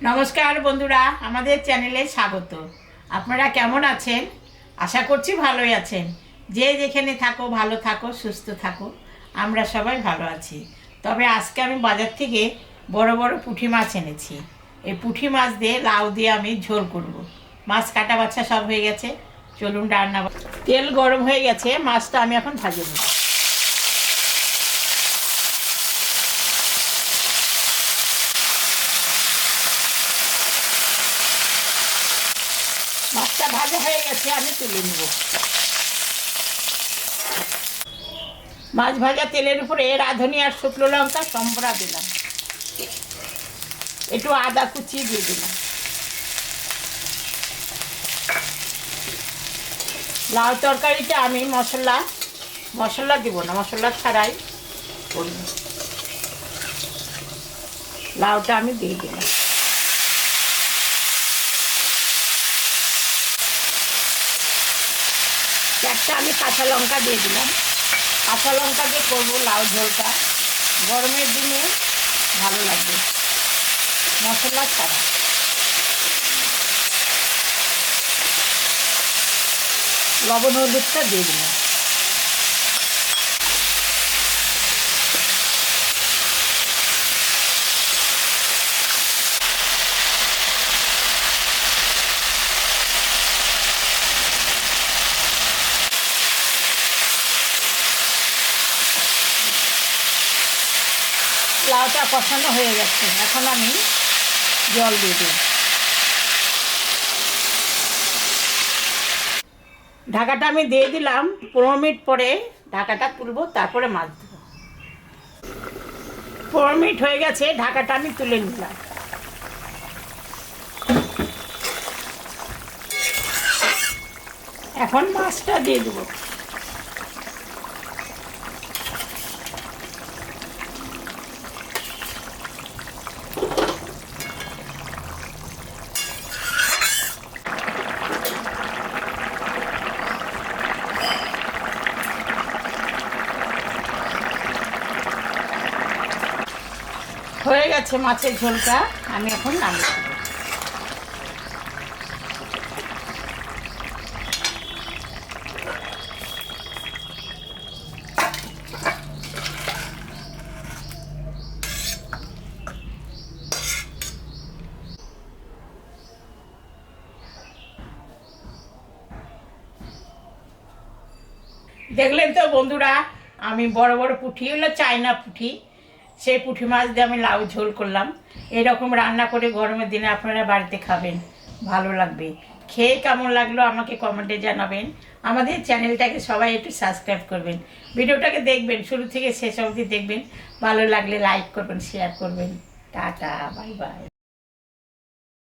নমস্কার বন্ধুরা, আমাদের চ্যানেলে স্বাগত। আপনারা কেমন আছেন? আশা করছি ভালোই আছেন। যে যেখানে থাকো ভালো থাকো, সুস্থ থাকো। আমরা সবাই ভালো আছি। তবে আজকে আমি বাজার থেকে বড় বড় পুঁটি মাছ এনেছি। এই পুঁটি মাছ দিয়ে লাউ দিয়ে আমি ঝোল করব। মাছ কাটা বাছা সব হয়ে গেছে, চলুন রান্না। তেল গরম হয়ে গেছে, মাছটা আমি এখন ভাজে নেব। মাছটা ভাজা হয়ে গেছে, আমি তুলে নেব। মাছ ভাজা তেলের উপরে রাঁধুনি আর শুকনো লঙ্কা সম্বরা দিলাম, একটু আদা কুচি দিয়ে দিলাম। লাউ তরকারিটা আমি মশলা দিব না, মশলা ছাড়াই করব। লাউটা আমি দিয়ে দিলাম। চারটা আমি কাঁচা লঙ্কা দিয়ে দিলাম। কাঁচা লঙ্কা দিয়ে করবো লাউ ঝোলটা, গরমের দিনে ভালো লাগবে, মশলা ছাড়া। লবণ হলুদটা দিয়ে দিলাম। লাউটা কষানো হয়ে গেছে, এখন আমি জল দিয়ে দিই। ঢাকাটা আমি দিয়ে দিলাম। 15 মিনিট পরে ঢাকাটা তুলবো, তারপরে মাছ দেবো। 15 মিনিট হয়ে গেছে, ঢাকাটা আমি তুলে নিলাম। এখন মাছটা দিয়ে দেবো। হয়ে গেছে মাছের ঝোলটা, আমি এখন নামিয়ে দেবো। দেখলেন তো বন্ধুরা, আমি বড় বড় পুঁটি, হলো চায়না পুঁটি, সেই পুঁটি মাছ দিয়ে আমি লাউ ঝোল করলাম। এরকম রান্না করে গরমের দিনে আপনারা বাড়িতে খাবেন, ভালো লাগবে। খেয়ে কেমন লাগলো আমাকে কমেন্টে জানাবেন। আমাদের চ্যানেলটাকে সবাই একটু সাবস্ক্রাইব করবেন, ভিডিওটাকে দেখবেন, শুরু থেকে শেষ অবধি দেখবেন। ভালো লাগলে লাইক করবেন, শেয়ার করবেন। Tata, bye bye.